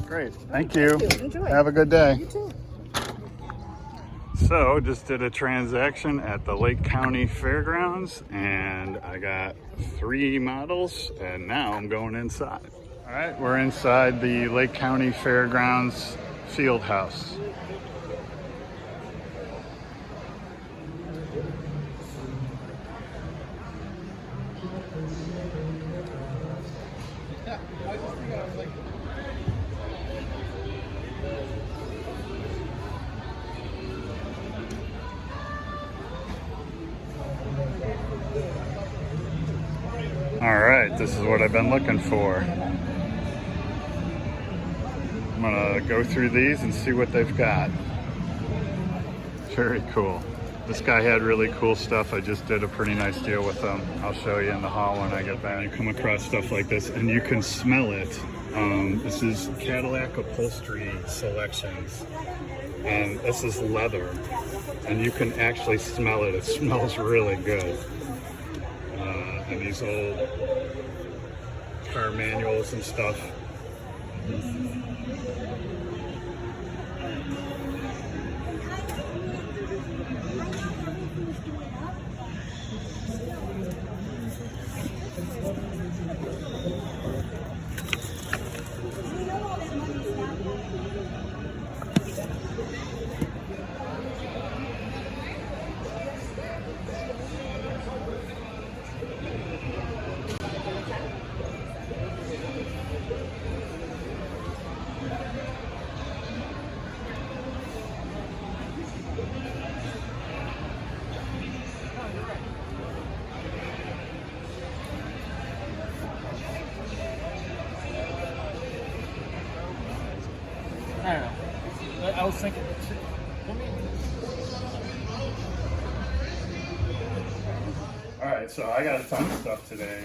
Great, thank you. Enjoy. Have a good day. You too. So just did a transaction at the Lake County Fairgrounds and I got 3 models and now I'm going inside. All right, we're inside the Lake County Fairgrounds field house. All right, this is what I've been looking for. I'm gonna go through these and see what they've got. Very cool. This guy had really cool stuff. I just did a pretty nice deal with him. I'll show you in the hall when I get back. You come across stuff like this and you can smell it. This is Cadillac upholstery selections. And this is leather. And you can actually smell it. It smells really good. And these old car manuals and stuff. I don't know. I was thinking. All right, so I got a ton of stuff today.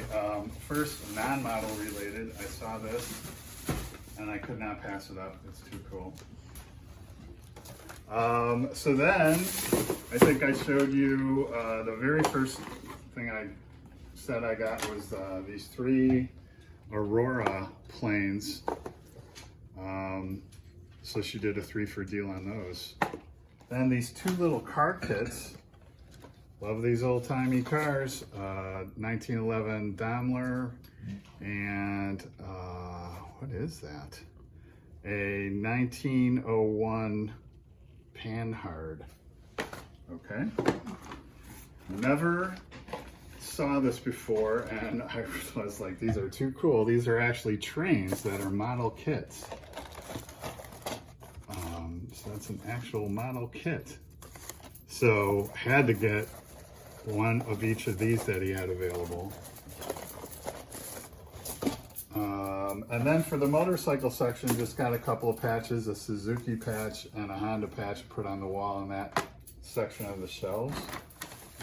First, non-model related, I saw this and I could not pass it up. It's too cool. So then, I think I showed you the very first thing I said I got was these 3 Aurora planes. So she did a 3-for deal on those. Then these 2 little car kits. Love these old-timey cars. 1911 Daimler and what is that? A 1901 Panhard. Okay. Never saw this before and I was like, these are too cool. These are actually trains that are model kits. So that's an actual model kit. So had to get one of each of these that he had available. And then for the motorcycle section, just got a couple of patches, a Suzuki patch and a Honda patch put on the wall in that section of the shelves.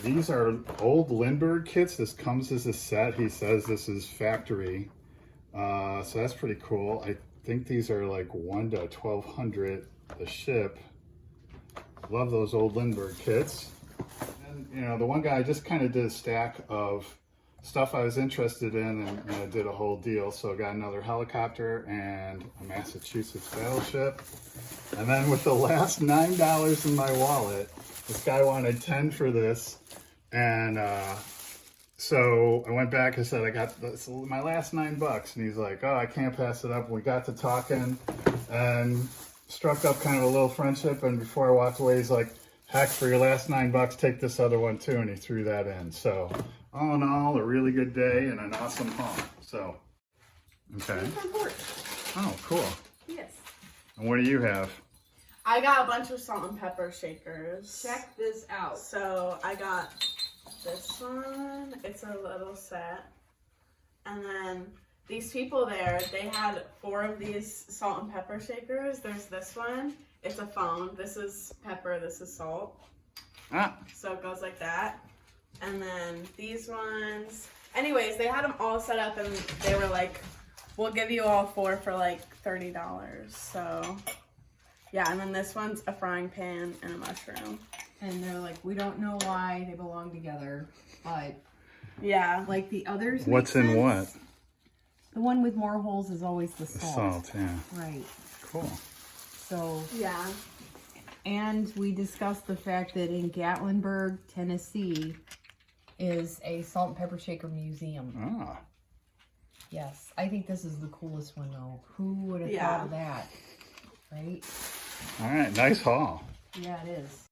These are old Lindbergh kits. This comes as a set. He says this is factory. So that's pretty cool. I think these are like 1 to 1,200 a ship. Love those old Lindbergh kits. And you know, the one guy just kind of did a stack of stuff I was interested in and did a whole deal. So I got another helicopter and a Massachusetts battleship. And then with the last $9 in my wallet, this guy wanted 10 for this. And so I went back and said, I got this, my last $9. And he's like, oh, I can't pass it up. We got to talking and struck up kind of a little friendship. And before I walked away, he's like, heck, for your last $9, take this other one too. And he threw that in. So all in all, a really good day and an awesome haul. So, okay. Oh, cool. Yes. And what do you have? I got a bunch of salt and pepper shakers. Check this out. So I got this one. It's a little set. And then these people there, they had 4 of these salt and pepper shakers. There's this one. It's a phone. This is pepper. This is salt. Ah. So it goes like that. And then these ones. Anyways, they had them all set up and they were like we'll give you all 4 for like $30. So yeah, and then this one's a frying pan and a mushroom. And they're like, we don't know why they belong together, but Yeah. like the others. What's make in sense. what? The one with more holes is always the salt. Salt, yeah. Right. Cool. So, Yeah. and we discussed the fact that in Gatlinburg, Tennessee, is a salt and pepper shaker museum. Ah. Yes, I think this is the coolest one though. Who would have Yeah. thought of that? Right? All right, nice haul. Yeah, it is.